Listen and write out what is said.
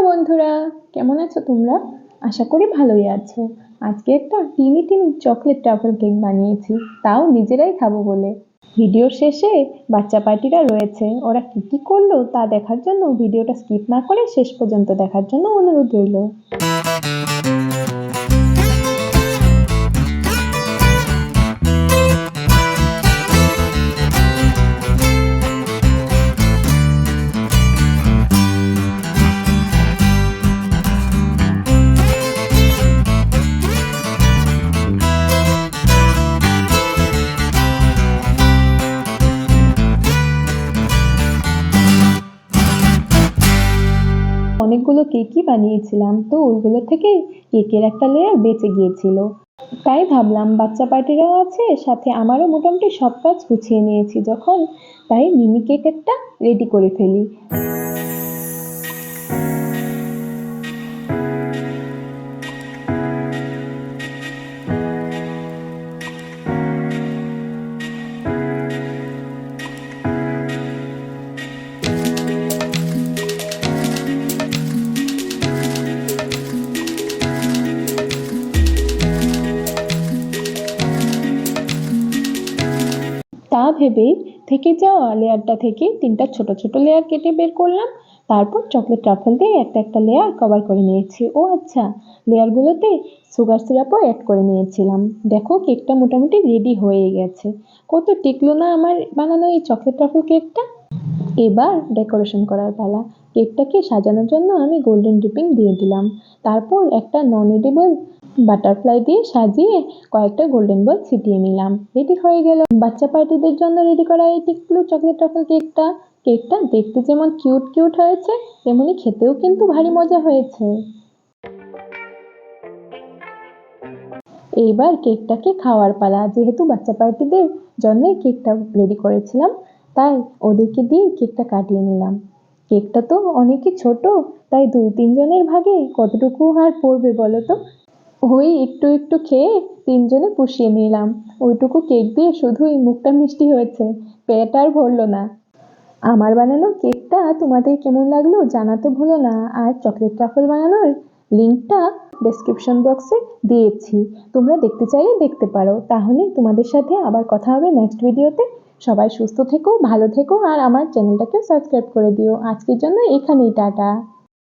Hello বন্ধুরা, কেমন আছো তোমরা? আশা করি ভালোই আছো। আজকে একটা টিনি টিনি চকলেট ট্রাফল কেক বানিয়েছি, তাও নিজেরাই খাবো বলে। ভিডিওর শেষে বাচ্চা পার্টিরা রয়েছে, ওরা কি কি করলো তা দেখার জন্য ভিডিওটা স্কিপ না করে শেষ পর্যন্ত দেখার জন্য অনুরোধ রইল। অনেকগুলো কেকই বানিয়েছিলাম, তো ওইগুলো থেকে কেকের একটা লেয়ার বেঁচে গিয়েছিল। তাই ভাবলাম বাচ্চা পার্টিরাও আছে সাথে, আমারও মোটামুটি সব কাজ গুছিয়ে নিয়েছি যখন, তাই মিনি কেক একটা রেডি করে ফেলি। তা ভেবেই থেকে যাওয়া লেয়ারটা থেকে তিনটা ছোট ছোট লেয়ার কেটে বের করলাম। তারপর চকলেট ট্রাফল দিয়ে একটা একটা লেয়ার কভার করে নিয়েছি। ও আচ্ছা, লেয়ারগুলোতে সুগার সিরাপও অ্যাড করে নিয়েছিলাম। দেখো কেকটা মোটামুটি রেডি হয়ে গেছে। কত টিকলো না আমার বানানো এই চকলেট ট্রাফল কেকটা। এবার ডেকোরেশন করার পালা। কেকটাকে সাজানোর জন্য আমি গোল্ডেন ডিপিং দিয়ে দিলাম। তারপর একটা নন এডিবল বাটারফ্লাই দিয়ে সাজিয়ে কয়েকটা গোল্ডেন বল ছিটিয়ে নিলাম। রেডি হয়ে গেল বাচ্চা পার্টিদের জন্য রেডি করা এই টিকলু চকলেট ট্রাফল কেকটা। কেকটা দেখতে যেমন কিউট কিউট হয়েছে, তেমনি খেতেও কিন্তু ভারী মজা হয়েছে। এইবার কেকটাকে খাওয়ার পালা। যেহেতু বাচ্চা পার্টিদের জন্য কেকটা রেডি করেছিলাম, তাই ওদেরকে দিয়ে কেকটা কাটিয়ে নিলাম। কেকটা তো অনেকই ছোট, তাই 2-3 জনের ভাগে কতটুকু আর পড়বে বলো তো। ওই একটু একটু খেয়ে 3 জনে পুষিয়ে নিলাম। ওইটুকু কেক দিয়ে শুধুই মুখটা মিষ্টি হয়েছে, পেট আর ভরলো না। আমার বানানো কেকটা তোমাদের কেমন লাগলো জানাতে ভুলো না। আর চকলেট ট্রাফল বানানোর লিঙ্কটা ডেসক্রিপশন বক্সে দিয়েছি, তোমরা দেখতে চাইলে দেখতে পারো। তাহলে তোমাদের সাথে আবার কথা হবে নেক্সট ভিডিওতে। সবাই সুস্থ থেকো, ভালো থেকো, আর আমার চ্যানেলটাকে সাবস্ক্রাইব করে দিও। আজকের জন্য এখানেই টাটা।